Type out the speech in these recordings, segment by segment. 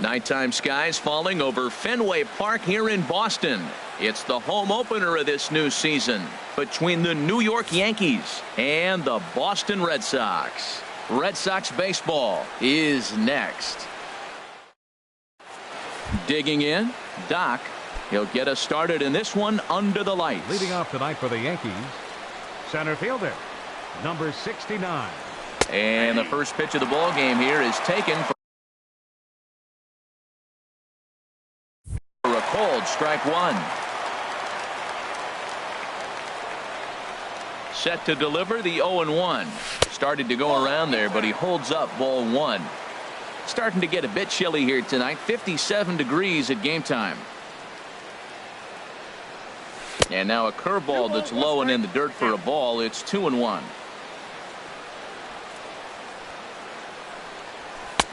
Nighttime skies falling over Fenway Park here in Boston. It's the home opener of this new season between the New York Yankees and the Boston Red Sox. Red Sox baseball is next. Digging in, Doc. He'll get us started in this one under the lights. Leading off tonight for the Yankees, center fielder, number 69. And the first pitch of the ball game here is taken for a cold strike one. Set to deliver the 0-1. Started to go around there, but he holds up ball one. Starting to get a bit chilly here tonight. 57 degrees at game time. And now a curveball that's low and in the dirt for a ball. It's 2-1.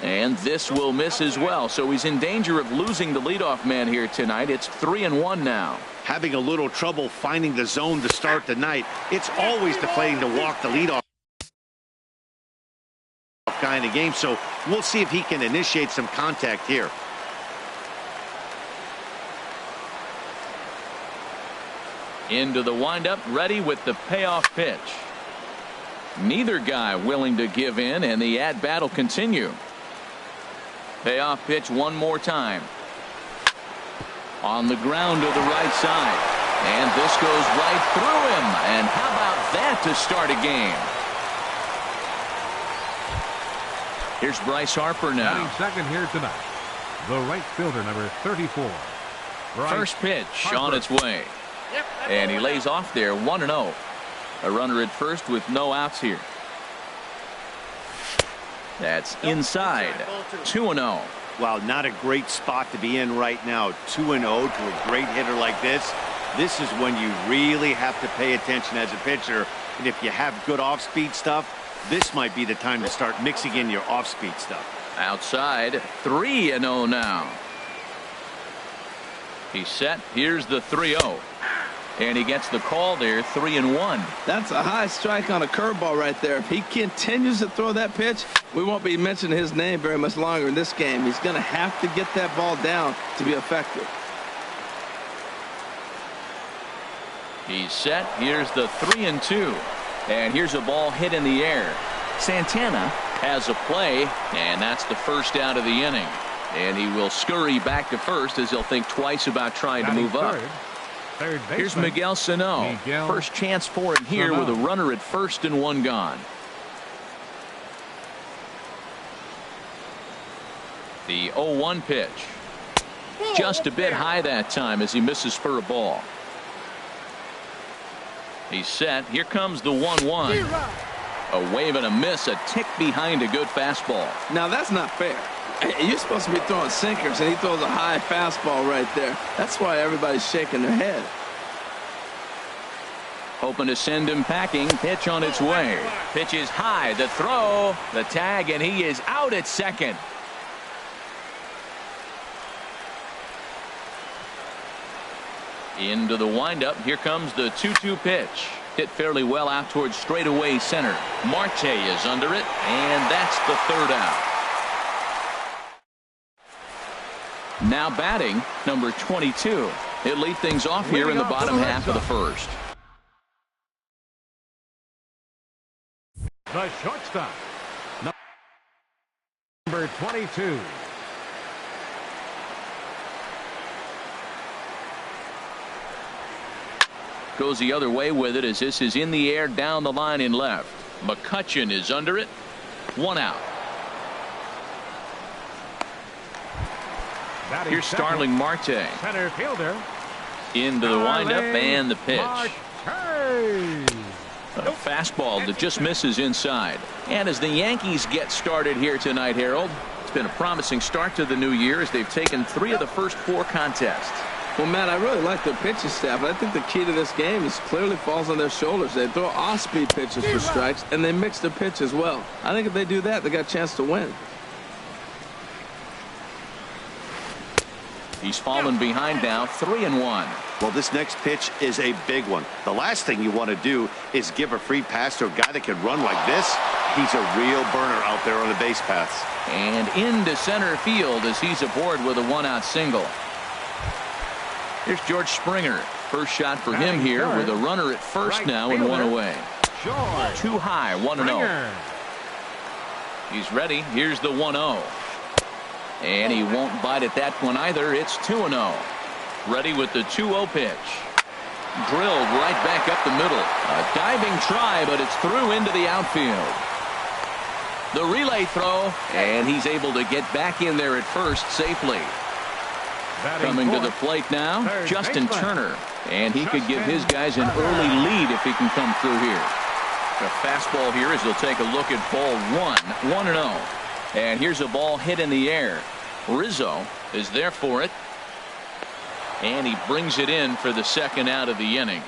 And this will miss as well. So he's in danger of losing the leadoff man here tonight. It's 3-1 now. Having a little trouble finding the zone to start the night. It's always deflating to walk the leadoff guy in the game. So we'll see if he can initiate some contact here. Into the windup, ready with the payoff pitch. Neither guy willing to give in, and the at-bat will continue. Payoff pitch one more time. On the ground to the right side. And this goes right through him. And how about that to start a game? Here's Bryce Harper now. Batting second here tonight, the right fielder, number 34. First pitch on its way. And he lays off there, 1-0. A runner at first with no outs here. That's inside. 2-0. Wow, not a great spot to be in right now. 2-0 to a great hitter like this. This is when you really have to pay attention as a pitcher. And if you have good off-speed stuff, this might be the time to start mixing in your off-speed stuff. Outside, 3-0 now. He's set. Here's the 3-0. And he gets the call there, 3-1. That's a high strike on a curveball right there. If he continues to throw that pitch, we won't be mentioning his name very much longer in this game. He's going to have to get that ball down to be effective. He's set. Here's the 3-2. And here's a ball hit in the air. Santana has a play, and that's the first out of the inning. And he will scurry back to first as he'll think twice about trying to move up. Here's Miguel Sano. First chance for him here with a runner at first and one gone. The 0-1 pitch. Just a bit high that time as he misses for a ball. He's set. Here comes the 1-1. A wave and a miss, a tick behind a good fastball. Now that's not fair. You're supposed to be throwing sinkers, and he throws a high fastball right there. That's why everybody's shaking their head. Hoping to send him packing. Pitch on its way. Pitch is high. The throw, the tag, and he is out at second. Into the windup. Here comes the 2-2 pitch. Hit fairly well out towards straightaway center. Marte is under it, and that's the third out. Now batting, number 22. He'll lead things off here in the bottom half of the first. The shortstop, number 22. Goes the other way with it as this is in the air down the line in left. McCutchen is under it. One out. Here's Starling Marte. Center fielder. Into the windup and the pitch. A fastball that just misses inside. And as the Yankees get started here tonight, Harold, it's been a promising start to the new year as they've taken 3 of the first 4 contests. Well, Matt, I really like their pitching staff, but I think the key to this game is clearly falls on their shoulders. They throw off-speed pitches for strikes, and they mix the pitch as well. I think if they do that, they got a chance to win. He's fallen behind now, 3-1. Well, this next pitch is a big one. The last thing you want to do is give a free pass to a guy that can run like this. He's a real burner out there on the base paths. And into center field as he's aboard with a one-out single. Here's George Springer. First shot for him here with a runner at first now and one away. Too high, 1-0. He's ready. Here's the 1-0. And he won't bite at that one either. It's 2-0. Ready with the 2-0 pitch. Drilled right back up the middle. A diving try, but it's through into the outfield. The relay throw, and he's able to get back in there at first safely. Coming to the plate now, Justin Turner. And he could give his guys an early lead if he can come through here. The fastball here as they'll take a look at ball 1-0. And here's a ball hit in the air. Rizzo is there for it. And he brings it in for the second out of the inning.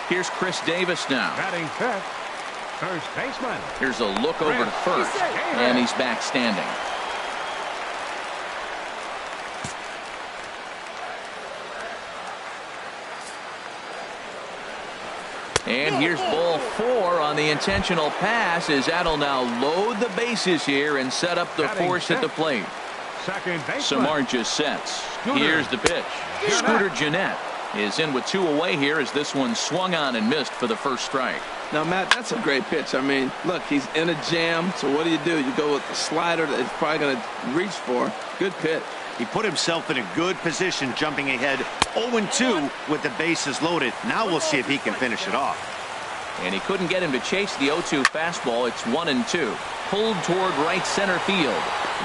Here's Chris Davis now. Batting fifth, first baseman. Here's a look over to first. And he's back standing. And here's ball 4 on the intentional pass as that'll now load the bases here and set up the force at the plate. Samar just sets. Here's the pitch. Scooter Gennett is in with 2 away here as this one swung on and missed for the first strike. Now, Matt, that's a great pitch. I mean, look, he's in a jam. So what do? You go with the slider that he's probably going to reach for. Good pitch. He put himself in a good position, jumping ahead 0-2 with the bases loaded. Now we'll see if he can finish it off. And he couldn't get him to chase the 0-2 fastball. It's 1-2. Pulled toward right center field.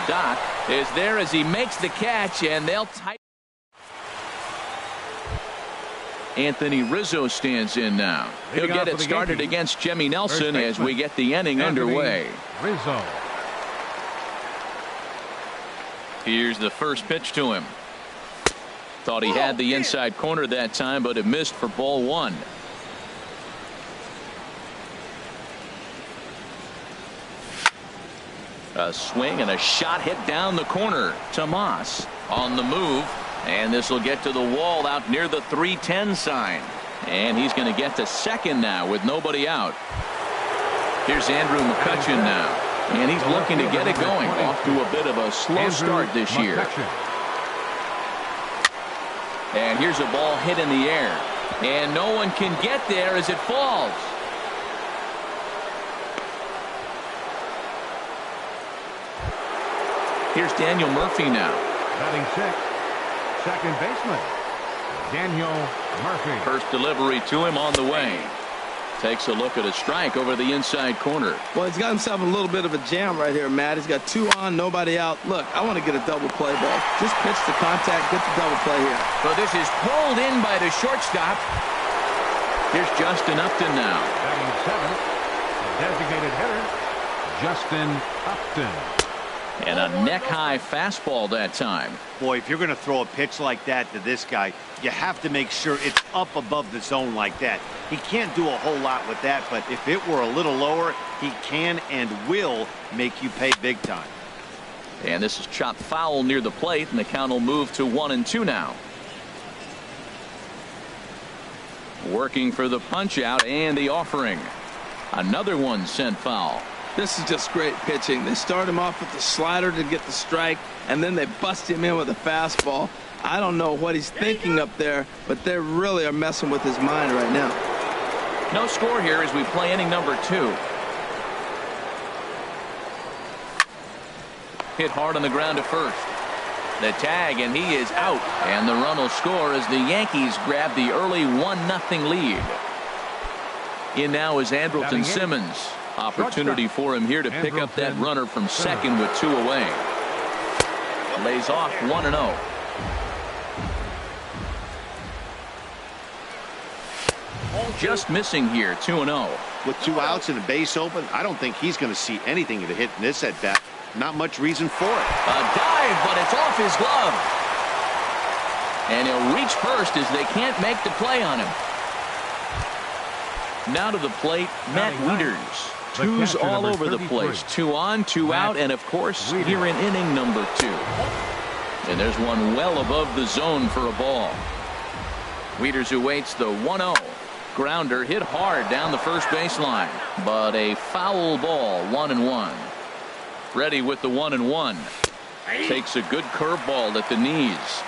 Doc is there as he makes the catch, and they'll tighten. Anthony Rizzo stands in now. He'll get it started against Jimmy Nelson as we get the inning underway. Rizzo. Here's the first pitch to him. Thought he had the inside corner that time, but it missed for ball 1. A swing and a shot hit down the corner. Tomas on the move, and this will get to the wall out near the 310 sign. And he's going to get to second now with nobody out. Here's Andrew McCutchen now. And he's looking to get it going. Off to a bit of a slow start this year. And here's a ball hit in the air. And no one can get there as it falls. Here's Daniel Murphy now. Batting sixth, second baseman, Daniel Murphy. First delivery to him on the way. Takes a look at a strike over the inside corner. Well, he's got himself a little bit of a jam right here, Matt. He's got 2 on, nobody out. Look, I want to get a double play ball. Just pitch the contact, get the double play here. So this is pulled in by the shortstop. Here's Justin Upton now. Batting seventh, designated hitter, Justin Upton. And a neck-high fastball that time. Boy, if you're going to throw a pitch like that to this guy, you have to make sure it's up above the zone like that. He can't do a whole lot with that, but if it were a little lower, he can and will make you pay big time. And this is chopped foul near the plate, and the count will move to 1-2 now. Working for the punch out and the offering. Another one sent foul. This is just great pitching. They start him off with the slider to get the strike, and then they bust him in with a fastball. I don't know what he's thinking up there, but they really are messing with his mind right now. No score here as we play inning number 2. Hit hard on the ground to first. The tag, and he is out. And the run will score as the Yankees grab the early 1-0 lead. In now is Andrelton Simmons. Opportunity for him here to pick up that runner from second with 2 away. Lays off 1-0. Just missing here, 2-0. With 2 outs and a base open, I don't think he's going to see anything of a hit in this at bat. Not much reason for it. A dive, but it's off his glove. And he'll reach first as they can't make the play on him. Now to the plate, Matt Wieters. 2's all over the place. 2 on, 2 out, and of course, here in inning number 2. And there's one well above the zone for a ball. Wieters awaits the 1-0. grounder hit hard down the first baseline, but a foul ball. 1-1. Ready with the 1-1. Takes a good curveball at the knees.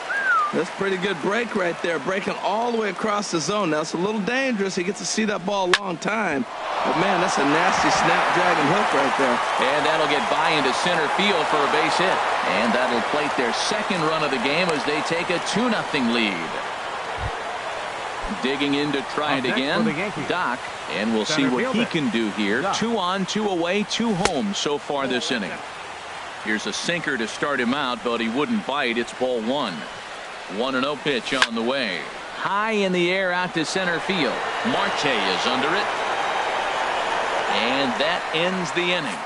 That's a pretty good break right there, breaking all the way across the zone. Now, it's a little dangerous. He gets to see that ball a long time. But, man, that's a nasty snapdragon hook right there. And that'll get by into center field for a base hit. And that'll plate their second run of the game as they take a 2-0 lead. Digging in to try it again, Doc. And we'll see what he can do here. 2 on, 2 away, 2 home so far this inning. Here's a sinker to start him out, but he wouldn't bite. It's ball 1. 1-0 pitch on the way. High in the air out to center field. Marte is under it. And that ends the inning.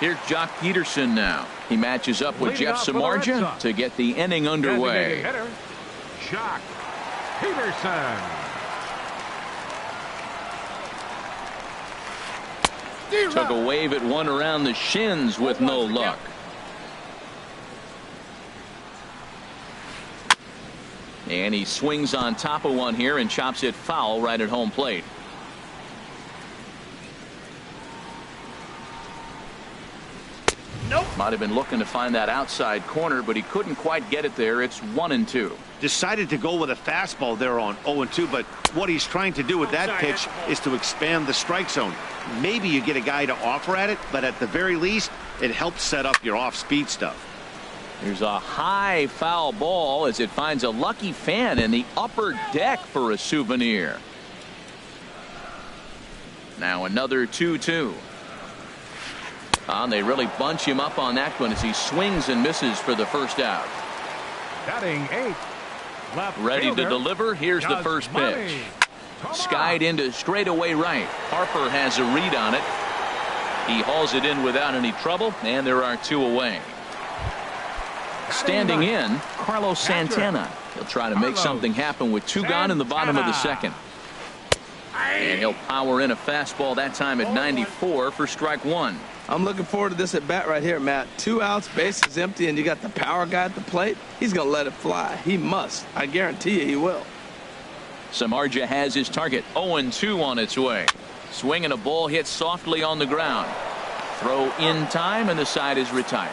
Here's Jock Peterson now. He matches up with Jeff Samardzija to get the inning underway. Hitter, Jock Peterson. Took a wave at one around the shins with no luck. And he swings on top of one here and chops it foul right at home plate. Nope. Might have been looking to find that outside corner, but he couldn't quite get it there. It's 1-2. Decided to go with a fastball there on 0-2, but what he's trying to do with that pitch is to expand the strike zone. Maybe you get a guy to offer at it, but at the very least, it helps set up your off-speed stuff. Here's a high foul ball as it finds a lucky fan in the upper deck for a souvenir. Now another 2-2. They really bunch him up on that one as he swings and misses for the first out. Batting 8. Left Ready fielder, to deliver. Here's the first pitch. Skied into straightaway right. Harper has a read on it. He hauls it in without any trouble, and there are 2 away. Standing in, Carlos Santana. He'll try to make something happen with 2 gone in the bottom of the second. And he'll power in a fastball that time at 94 for strike 1. I'm looking forward to this at bat right here, Matt. 2 outs, bases empty, and you got the power guy at the plate. He's going to let it fly. He must. I guarantee you he will. Samardzija has his target. 0-2 on its way. Swinging a ball hit softly on the ground. Throw in time, and the side is retired.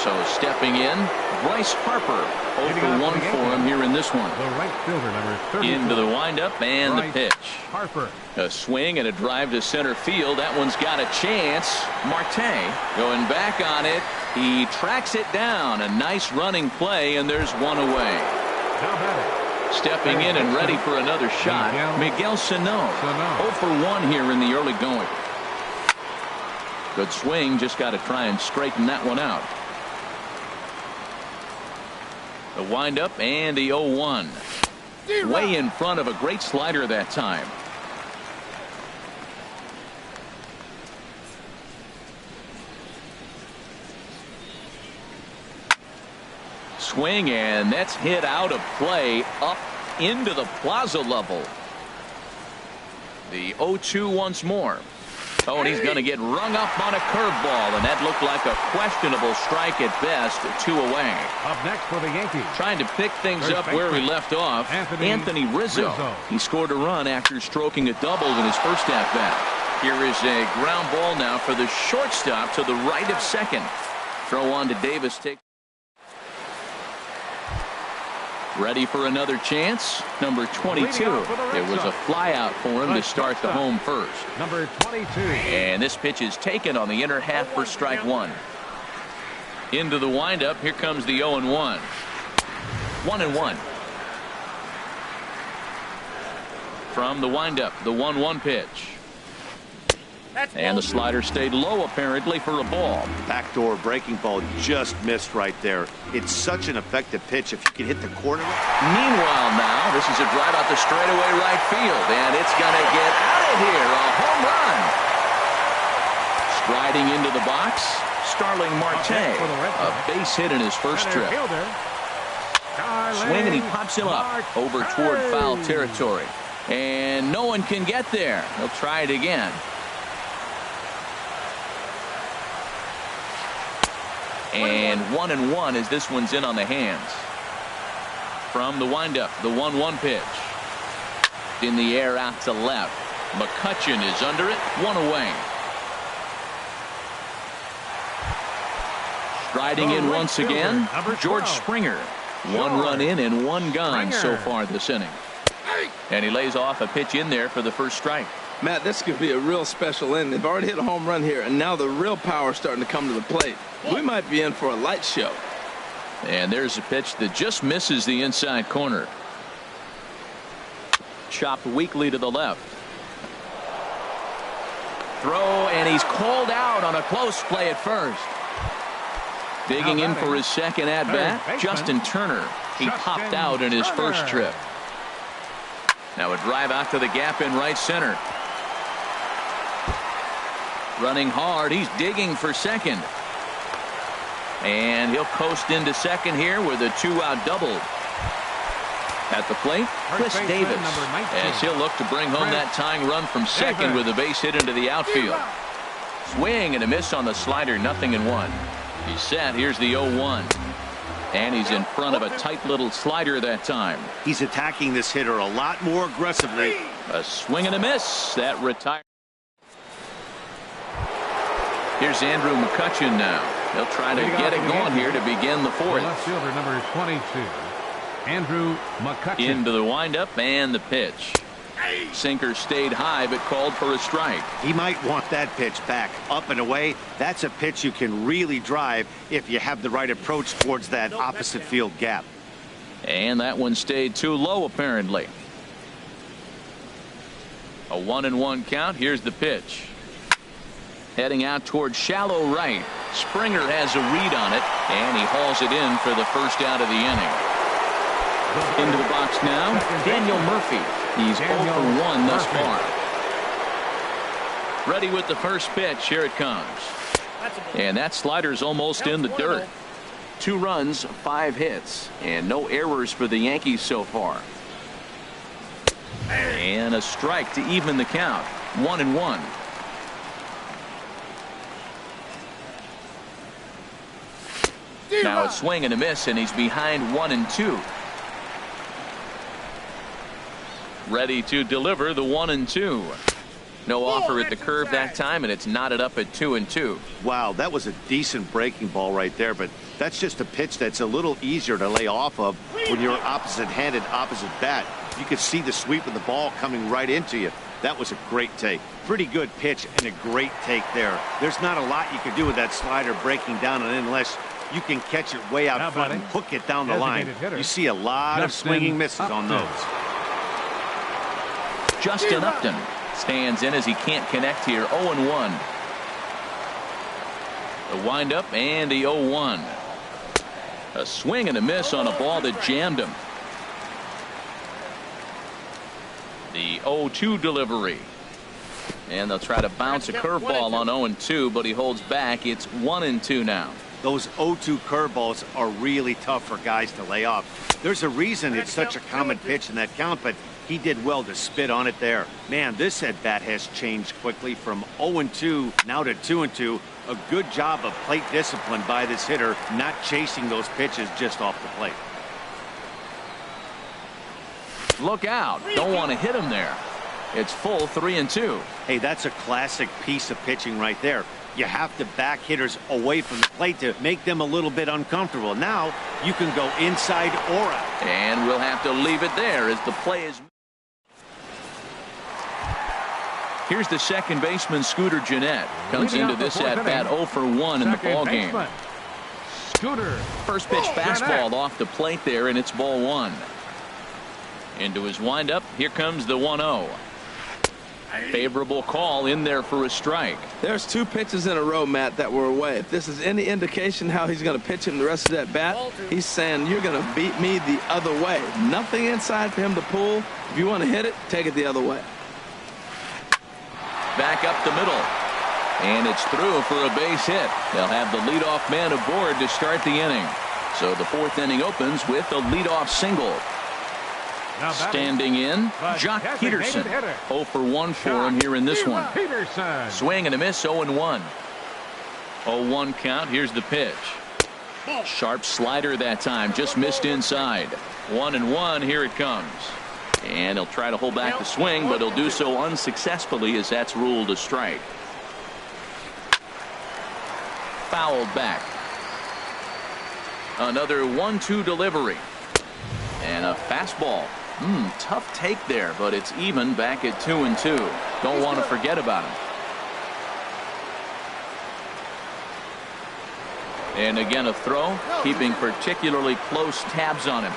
So stepping in, Bryce Harper. 0-1 for him here in this one. The right fielder, number 34. Into the windup and Bryce the pitch. Harper. A swing and a drive to center field. That one's got a chance. Marte going back on it. He tracks it down. A nice running play, and there's 1 away. Now batting. Stepping in and ready for another shot, Miguel Sano. 0 for 1 here in the early going. Good swing. Just got to try and straighten that one out. The windup and the 0-1. Way in front of a great slider that time. Swing, and that's hit out of play up into the plaza level. The 0-2 once more. Oh, and he's going to get rung up on a curveball, and that looked like a questionable strike at best. 2 away. Up next for the Yankees. Trying to pick things up where we left off. Anthony Rizzo. He scored a run after stroking a double in his first at bat. Here is a ground ball now for the shortstop to the right of second. Throw on to Davis. Ready for another chance. Number 22. It was a fly out for him to start the home first. Number 22. And this pitch is taken on the inner half for strike 1. Into the windup. Here comes the 0-1. 1-1. From the windup, the 1-1 pitch. And the slider stayed low apparently for a ball. Backdoor breaking ball just missed right there. It's such an effective pitch if you can hit the corner. Meanwhile now, this is a drive out the straightaway right field, and it's going to get out of here. A home run. Striding into the box, Starling Marte. A base hit in his first trip. Swing, and he pops him up over toward foul territory. And no one can get there. He'll try it again. And 1-1 as this one's in on the hands. From the windup, the 1-1 pitch. In the air out to left. McCutchen is under it, one away. Striding in once again, George Springer. One run in and one gone so far this inning. And he lays off a pitch in there for the first strike. Matt, this could be a real special inning. They've already hit a home run here, and now the real power is starting to come to the plate. We might be in for a light show. And there's a pitch that just misses the inside corner. Chopped weakly to the left. Throw, and he's called out on a close play at first. Digging in for his second at-bat, Justin Turner. He popped out in his first trip. Now a drive out to the gap in right center. Running hard, he's digging for second. And he'll coast into second here with a two-out double. At the plate, Chris Davis, as he'll look to bring home that tying run from second with a base hit into the outfield. Swing and a miss on the slider, 0-1. He's set. Here's the 0-1. And he's in front of a tight little slider that time. He's attacking this hitter a lot more aggressively. A swing and a miss. That retires. Here's Andrew McCutchen now. He'll try to get it going here to begin the fourth. Left fielder number 22, Andrew McCutchen. Into the windup and the pitch. Sinker stayed high but called for a strike. He might want that pitch back, up and away. That's a pitch you can really drive if you have the right approach towards that opposite field gap. And that one stayed too low apparently. A 1-1 count. Here's the pitch. Heading out towards shallow right. Springer has a read on it, and he hauls it in for the first out of the inning. Into the box now, Daniel Murphy. He's 0 for 1 thus far. Ready with the first pitch. Here it comes. And that slider's almost in the dirt. 2 runs, 5 hits, and no errors for the Yankees so far. And a strike to even the count. 1-1. Now a swing and a miss, and he's behind 1-2. Ready to deliver the 1-2. No offer at the curve that time, and it's knotted up at 2-2. Wow, that was a decent breaking ball right there, but that's just a pitch that's a little easier to lay off of when you're opposite-handed, opposite bat. You could see the sweep of the ball coming right into you. That was a great take. Pretty good pitch and a great take there. There's not a lot you can do with that slider breaking down and in unless you can catch it way out front and hook it down the line. You see a lot of swinging misses on those. Justin Upton stands in as he can't connect here. 0-1. The windup and the 0-1. A swing and a miss on a ball that jammed him. The 0-2 delivery. And they'll try to bounce a curveball on 0-2, but he holds back. It's 1-2 now. Those 0-2 curveballs are really tough for guys to lay off. There's a reason it's such a common pitch in that count, but he did well to spit on it there. Man, this at-bat has changed quickly from 0-2 now to 2-2. A good job of plate discipline by this hitter, not chasing those pitches just off the plate. Look out. Don't want to hit him there. It's full 3-2. Hey, that's a classic piece of pitching right there. You have to back hitters away from the plate to make them a little bit uncomfortable. Now you can go inside or out. And we'll have to leave it there as the play is. Here's the second baseman, Scooter Gennett. Comes into this at-bat 0 for 1 in the ball game. Scooter. First pitch fastball off the plate there, and it's ball 1. Into his windup. Here comes the 1-0. Favorable call in there for a strike. There's 2 pitches in a row, Matt, that were away. If this is any indication how he's going to pitch him the rest of that bat, he's saying you're going to beat me the other way. Nothing inside for him to pull. If you want to hit it, take it the other way. Back up the middle. And it's through for a base hit. They'll have the leadoff man aboard to start the inning. So the 4th inning opens with a leadoff single. Standing in, Jock Peterson. 0 for 1 for him here in this one. Swing and a miss, 0-1. 0-1 count. Here's the pitch. Sharp slider that time, just missed inside. 1-1, here it comes. And he'll try to hold back the swing, but he'll do so unsuccessfully as that's ruled a strike. Fouled back. Another 1-2 delivery. And a fastball. Tough take there, but it's even back at 2-2. Don't want to forget about him. And again a throw, keeping particularly close tabs on him.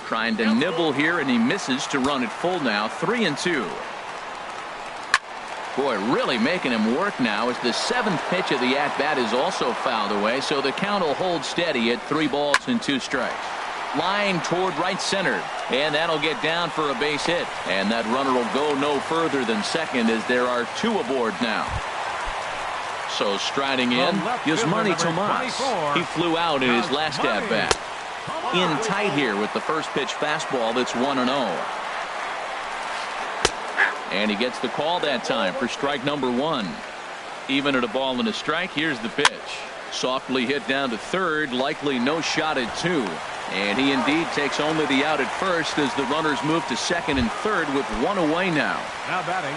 Trying to nibble here, and he misses to run it full now. 3-2. Boy, really making him work now as the 7th pitch of the at-bat is also fouled away, so the count will hold steady at 3 balls and 2 strikes. Line toward right center, and that'll get down for a base hit. And that runner will go no further than second as there are 2 aboard now. So striding in, Yasmani Tomas. He flew out in his last at-bat. In tight here with the first pitch fastball that's 1-0. And he gets the call that time for strike number 1. Even at a ball and a strike, here's the pitch. Softly hit down to third, likely no shot at 2. And he indeed takes only the out at first as the runners move to second and third with 1 away now. Now batting.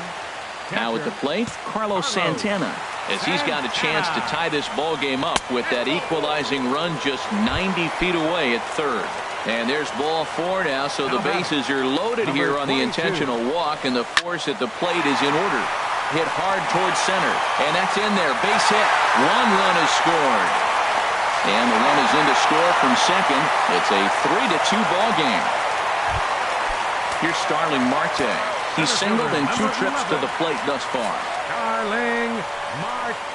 Now at the plate, Carlos Santana, as he's got a chance to tie this ball game up with that equalizing run just 90 feet away at third. And there's ball 4 now, so the bases are loaded here on the intentional walk, and the force at the plate is in order. Hit hard towards center, and that's in there. Base hit. 1 run is scored. And the run is in to score from second. It's a 3-2 ball game. Here's Starling Marte. He's singled in 2 trips to the plate thus far.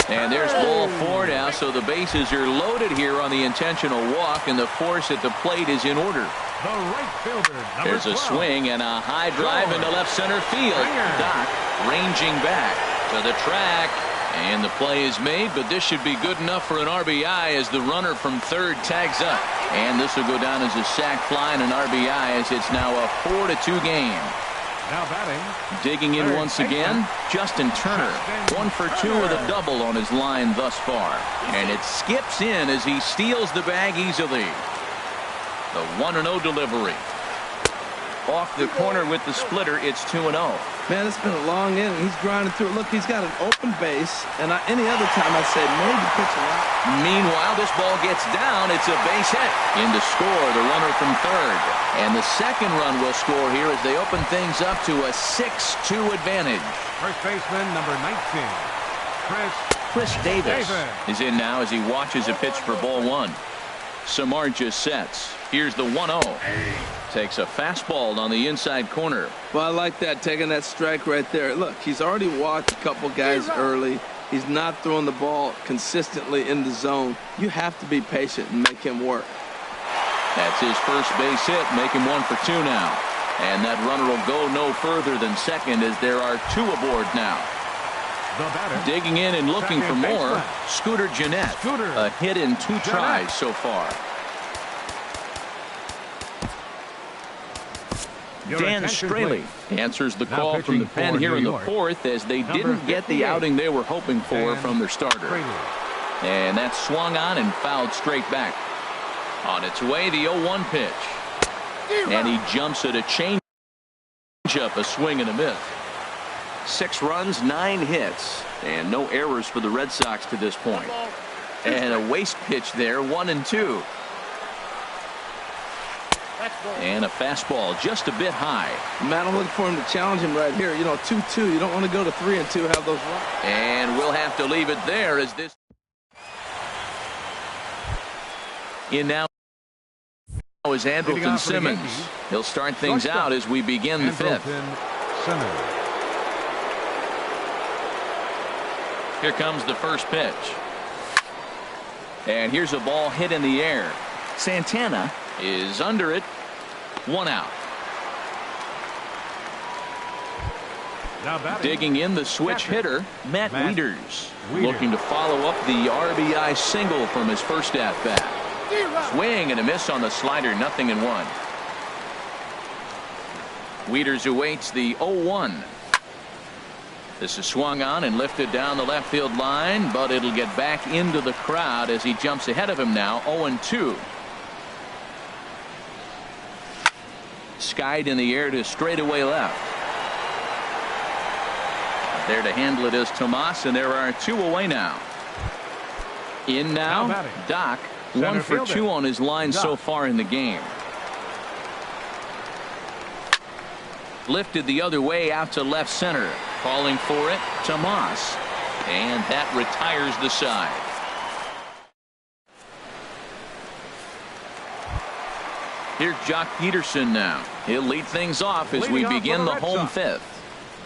And there's ball 4 now, so the bases are loaded here on the intentional walk, and the force at the plate is in order. The right fielder, There's a swing and a high drive into left center field. Doc ranging back to the track, and the play is made, but this should be good enough for an RBI as the runner from third tags up. And this will go down as a sac fly and an RBI as it's now a 4-2 game. Now batting. Digging in once again, Justin Turner. 1 for 2 with a double on his line thus far. And it skips in as he steals the bag easily. The 1-0 delivery. Off the corner with the splitter, it's 2-0. Man, it's been a long inning. He's grinding through it. Look, he's got an open base, and any other time I say maybe pitch a lot. Meanwhile, this ball gets down. It's a base hit. In to score, the runner from third. And the second run will score here as they open things up to a 6-2 advantage. First baseman, number 19, Chris Davis is in now as he watches a pitch for ball 1. Samar just sets. Here's the 1-0. Takes a fastball on the inside corner. Well, I like that, taking that strike right there. Look, he's already walked a couple guys early. He's not throwing the ball consistently in the zone. You have to be patient and make him work. That's his first base hit, making 1 for 2 now. And that runner will go no further than second as there are 2 aboard now. Digging in and looking for more, Scooter Gennett. A hit in 2 tries so far. Dan Straley answers the call from the pen here in the 4th as they didn't get the outing they were hoping for from their starter. And that's swung on and fouled straight back. On its way, the 0-1 pitch. And he jumps at a change-up, a swing and a miss. 6 runs, 9 hits, and no errors for the Red Sox to this point. And a waste pitch there, 1-2. And a fastball just a bit high. Man, I'm looking for him to challenge him right here. You know, 2-2. You don't want to go to 3-2, have those runs. And we'll have to leave it there as this. In now is Andrelton Simmons. He'll start things out as we begin the 5th. Here comes the first pitch. And here's a ball hit in the air. Santana is under it. 1 out. Digging in the switch hitter, Matt Wieters. Looking to follow up the RBI single from his first at-bat. Swing and a miss on the slider, 0-1. Wieters awaits the 0-1. This is swung on and lifted down the left field line, but it'll get back into the crowd as he jumps ahead of him now. 0-2. Skied in the air to straightaway left. There to handle it is Tomas, and there are 2 away now. In now, Doc, 1 for 2 on his line so far in the game. Lifted the other way out to left center. Calling for it, Tomas. And that retires the side. Here's Jock Peterson now. He'll lead things off as we begin the home 5th.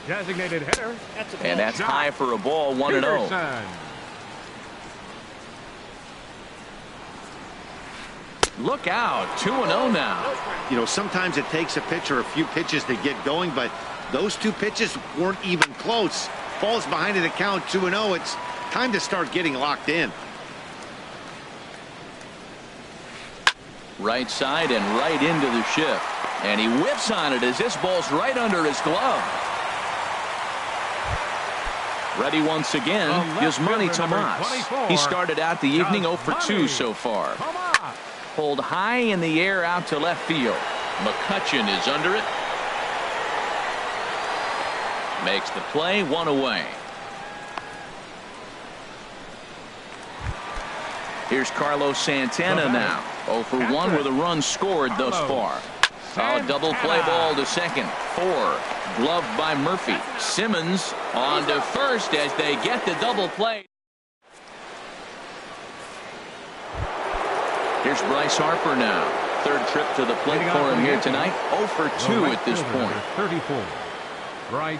Designated hitter. And that's high for a ball, 1-0. Look out, 2-0 now. You know, sometimes it takes a pitcher a few pitches to get going, but those 2 pitches weren't even close. Falls behind in the count, 2-0. It's time to start getting locked in. Right side and right into the shift. And he whips on it as this ball's right under his glove. Ready once again, Yasmani Tomas. He started out the evening 0 for 2 so far. Pulled high in the air out to left field. McCutchen is under it. Makes the play, 1 away. Here's Carlos Santana now. 0 for 1 with a run scored thus far. A double play ball to second. 4. Gloved by Murphy. Simmons on to first as they get the double play. Here's Bryce Harper now. 3rd trip to the plate for him here tonight. 0 for 2 at this point. 34. Bryce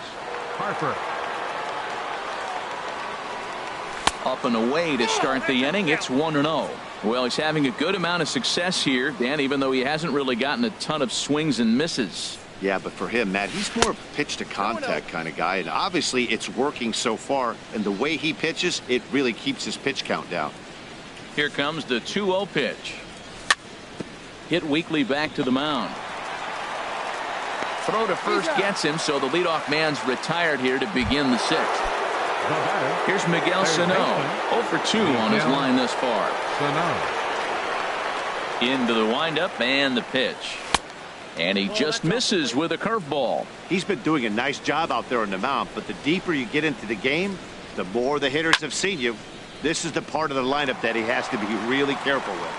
Harper. Up and away to start the inning. It's 1-0. Well, he's having a good amount of success here, Dan, even though he hasn't really gotten a ton of swings and misses. Yeah, but for him, Matt, he's more of a pitch to contact kind of guy, and obviously it's working so far, and the way he pitches, it really keeps his pitch count down. Here comes the 2-0 pitch. Hit weakly back to the mound. Throw to first gets him, so the leadoff man's retired here to begin the 6th. Here's Miguel Sano. 0 for 2 on his line thus far. Into the windup and the pitch. And he just misses with a curveball. He's been doing a nice job out there on the mound, but the deeper you get into the game, the more the hitters have seen you. This is the part of the lineup that he has to be really careful with.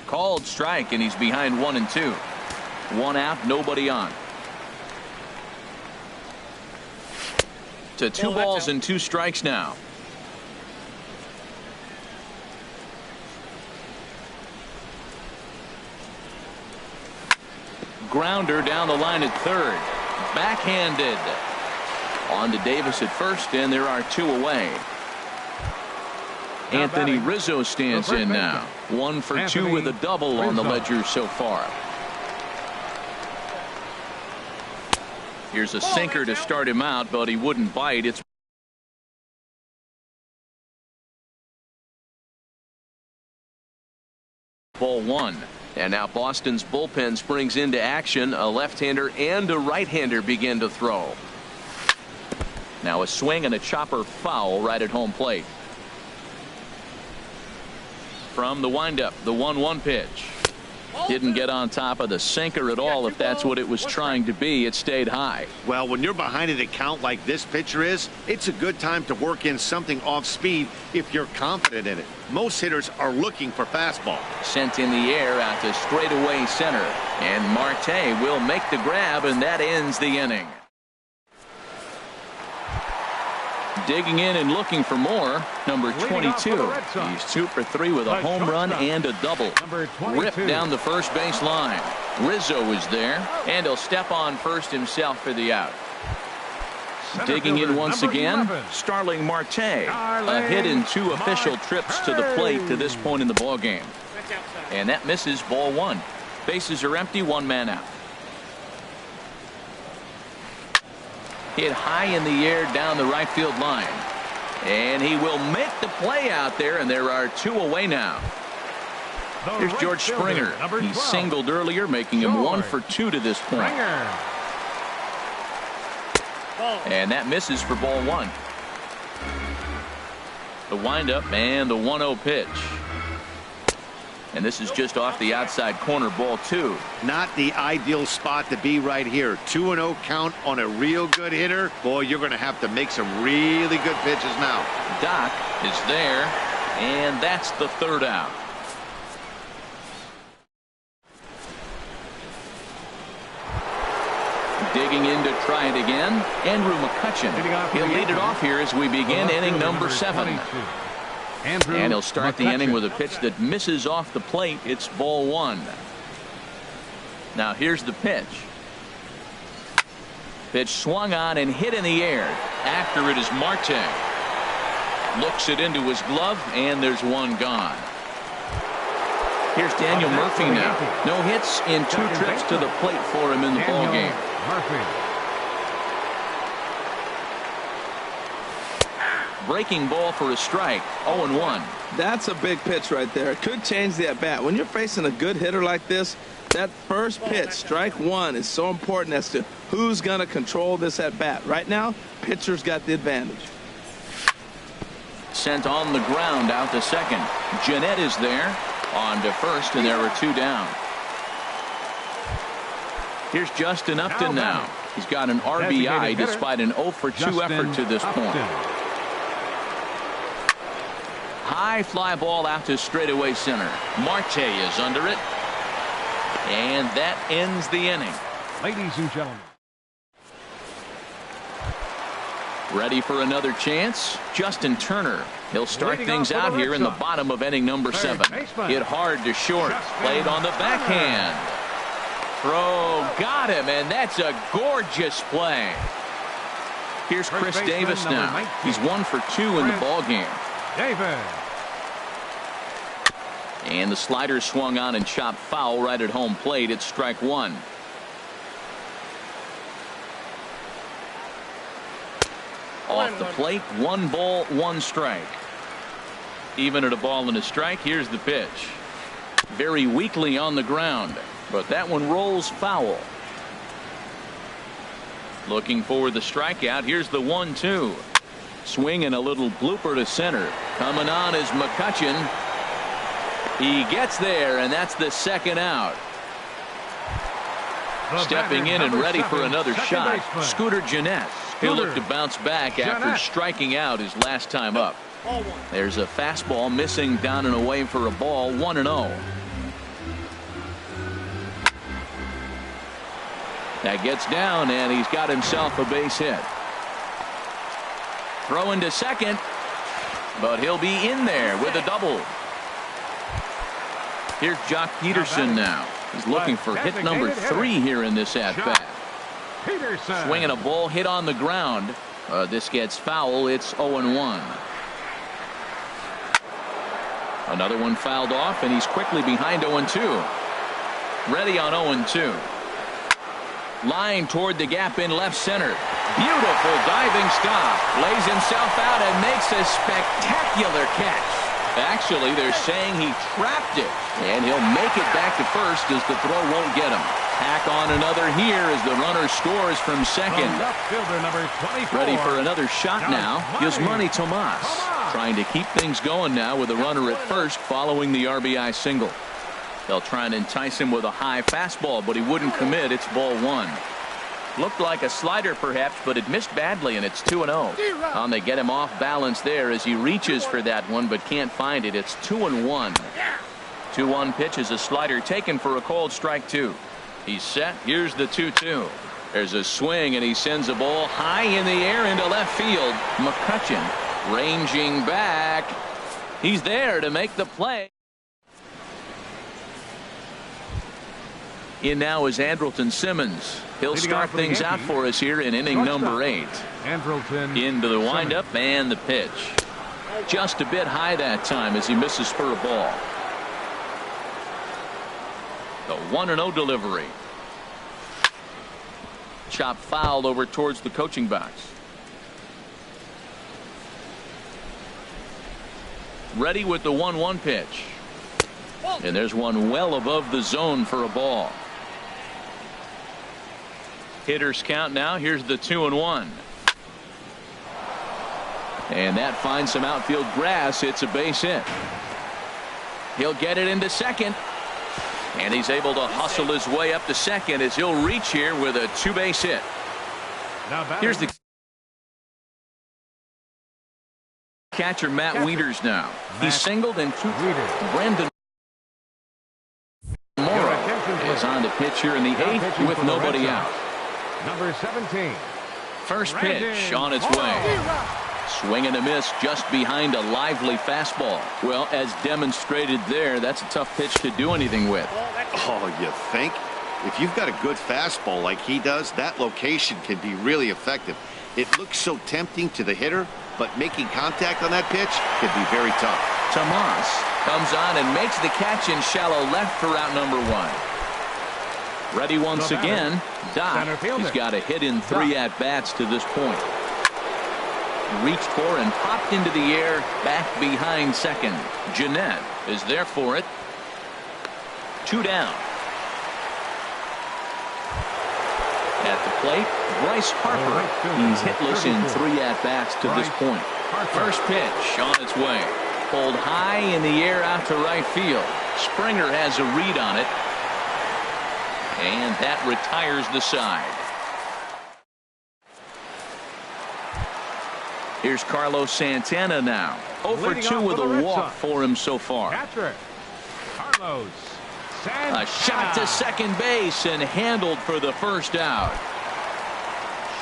Called strike, and he's behind 1-2. 1 out, nobody on. To 2 balls and 2 strikes now. Grounder down the line at 3rd. Backhanded. On to Davis at first, and there are 2 away. Anthony Rizzo stands in now. 1 for 2 with a double on the ledger so far. Here's a sinker to start him out, but he wouldn't bite. It's ball 1. And now Boston's bullpen springs into action. A left-hander and a right-hander begin to throw. Now a swing and a chopper foul right at home plate. From the windup, the 1-1 pitch. Didn't get on top of the sinker at all. If that's what it was trying to be, it stayed high. Well, when you're behind an account like this pitcher is, it's a good time to work in something off speed if you're confident in it. Most hitters are looking for fastball. Sent in the air out to straightaway center. And Marte will make the grab, and that ends the inning. Digging in and looking for more, number 22. He's 2 for 3 with a home run and a double. Ripped down the first base line. Rizzo is there, and he'll step on first himself for the out. Digging in once again, Starling Marte. A hit in 2 official trips to the plate to this point in the ballgame. And that misses, ball 1. Bases are empty, 1 man out. Hit high in the air down the right field line. And he will make the play out there, and there are 2 away now. Here's George Springer. He singled earlier, making him 1 for 2 to this point. And that misses for ball 1. The windup and the 1-0 pitch. And this is just off the outside corner, ball 2. Not the ideal spot to be right here. 2-0 count on a real good hitter. Boy, you're going to have to make some really good pitches now. Doc is there, and that's the 3rd out. Digging in to try it again, Andrew McCutchen. He'll lead it off here as we begin inning number 7. And he'll start the inning with a pitch that misses off the plate. It's ball 1. Now here's the pitch. Pitch swung on and hit in the air. After it is Marte. Looks it into his glove, and there's one gone. Here's Daniel Murphy now. No hits in 2 trips to the plate for him in the ball game. Breaking ball for a strike. 0-1. That's a big pitch right there. It could change the at-bat. When you're facing a good hitter like this, that first pitch, strike 1, is so important as to who's going to control this at-bat. Right now, pitcher's got the advantage. Sent on the ground out to second. Jeanette is there. On to first, and there are 2 down. Here's Justin Upton now. He's got an RBI despite an 0 for 2 effort to this point. High fly ball out to straightaway center. Marte is under it. And that ends the inning. Ladies and gentlemen. Ready for another chance? Justin Turner. He'll start things out here in the bottom of inning number 7. Hit hard to short. Played on the backhand. Throw got him, and that's a gorgeous play. Here's Chris Davis now. He's 1 for 2 in the ball game. And the slider swung on and chopped foul right at home plate. It's strike 1. Off the plate, 1 ball, 1 strike. Even at a ball and a strike, here's the pitch. Very weakly on the ground, but that one rolls foul. Looking for the strikeout. Here's the 1-2. Swinging a little blooper to center. Coming on is McCutchen. He gets there, and that's the 2nd out. Stepping in and ready for another shot, Scooter Jeanette. He'll look to bounce back after striking out his last time up. There's a fastball missing down and away for a ball. 1-0. That gets down, and he's got himself a base hit. Throwing to second, but he'll be in there with a double. Here's Jock Peterson now. He's looking for hit number 3 here in this at-bat. Swinging a ball hit on the ground. This gets foul. It's 0-1. Another one fouled off, and he's quickly behind 0-2. Ready on 0-2. Line toward the gap in left center. Beautiful diving stop. Lays himself out and makes a spectacular catch. Actually, they're saying he trapped it, and he'll make it back to first as the throw won't get him. Tack on another here as the runner scores from second. Ready for another shot now. Yasmani Tomas trying to keep things going now with a runner at first following the RBI single. They'll try and entice him with a high fastball, but he wouldn't commit. It's ball 1. Looked like a slider perhaps, but it missed badly, and it's 2-0. They get him off balance there as he reaches for that one but can't find it. It's 2-1. 2-1 pitch is a slider taken for a called strike 2. He's set. Here's the 2-2. There's a swing, and he sends a ball high in the air into left field. McCutchen ranging back. He's there to make the play. In now is Andrelton Simmons. He'll start things out for us here in inning number 8. Into the windup and the pitch. Just a bit high that time as he misses for a ball. The 1-0 delivery. Chop fouled over towards the coaching box. Ready with the 1-1 pitch. And there's one well above the zone for a ball. Hitters count now. Here's the 2-1. And that finds some outfield grass. It's a base hit. He'll get it into second. And he's able to hustle his way up to second as he'll reach here with a two-base hit. Here's the catcher, Matt Wieters now. He singled and two. Brandon Morrow is on the pitch here in the 8th with nobody out. Number 17. First pitch on its way. Swing and a miss just behind a lively fastball. Well, as demonstrated there, that's a tough pitch to do anything with. Oh, you think? If you've got a good fastball like he does, that location can be really effective. It looks so tempting to the hitter, but making contact on that pitch can be very tough. Tomas comes on and makes the catch in shallow left for out number 1. Ready once again. Doc, he's got a hit in 3 at-bats to this point. Reached for and popped into the air back behind second. Jeanette is there for it. 2 down. At the plate, Bryce Harper. He's hitless in 3 at-bats to this point. First pitch on its way. Pulled high in the air out to right field. Springer has a read on it. And that retires the side. Here's Carlos Santana now. 0 for 2 with a walk for him so far. Carlos Santana. A shot to second base and handled for the first out.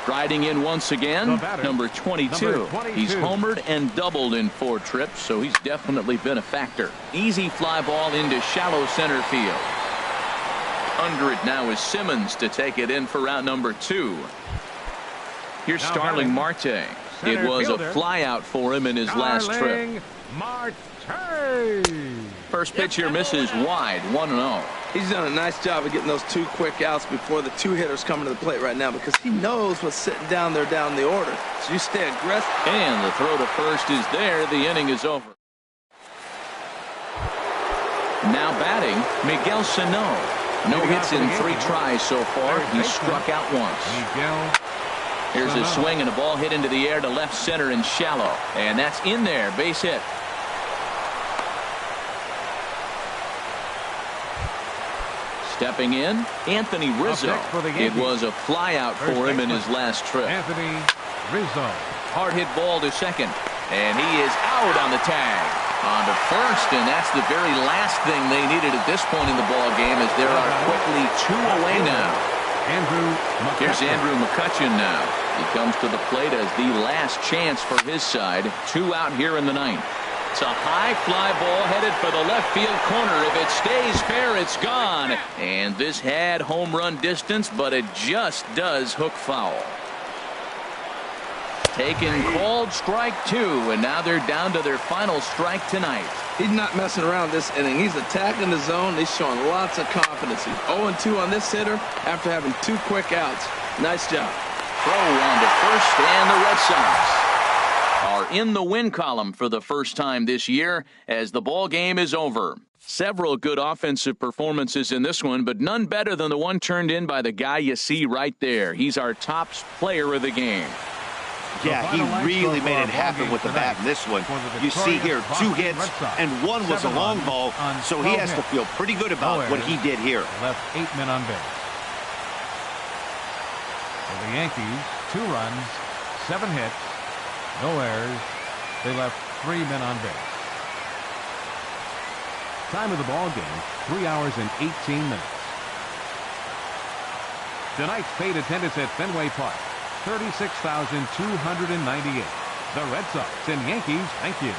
Striding in once again, number 22. He's homered and doubled in 4 trips, so he's definitely been a factor. Easy fly ball into shallow center field. Under it now is Simmons to take it in for out number 2. Here's Starling Marte. It was a flyout for him in his last trip. First pitch here misses wide, 1-0. He's done a nice job of getting those 2 quick outs before the 2 hitters coming to the plate right now, because he knows what's sitting down there down the order. So you stay aggressive. And the throw to first is there. The inning is over. Now batting, Miguel Sano. No hits in 3 tries so far. He struck out once. Here's a swing and a ball hit into the air to left center and shallow. And that's in there. Base hit. Stepping in, Anthony Rizzo. It was a flyout for him in his last trip. Anthony Rizzo. Hard hit ball to second. And he is out on the tag. On to first, and that's the very last thing they needed at this point in the ball game, as there are quickly 2 away now. Here's Andrew McCutchen now. He comes to the plate as the last chance for his side. 2 out here in the 9th. It's a high fly ball headed for the left field corner. If it stays fair, it's gone. And this had home run distance, but it just does hook foul. Taken called strike 2, and now they're down to their final strike tonight. He's not messing around this inning. He's attacking the zone. He's showing lots of confidence. He's 0-2 on this hitter after having 2 quick outs. Nice job. Throw on to first, and the Red Sox are in the win column for the first time this year as the ball game is over. Several good offensive performances in this one, but none better than the one turned in by the guy you see right there. He's our top player of the game. Yeah, he really made it happen with the bat in this one. You see here 2 hits, and 1 was a long ball, so he has to feel pretty good about what he did here. Left 8 men on base. For the Yankees, 2 runs, 7 hits, no errors. They left 3 men on base. Time of the ball game, 3 hours and 18 minutes. Tonight's paid attendance at Fenway Park, 36,298. The Red Sox and Yankees, thank you.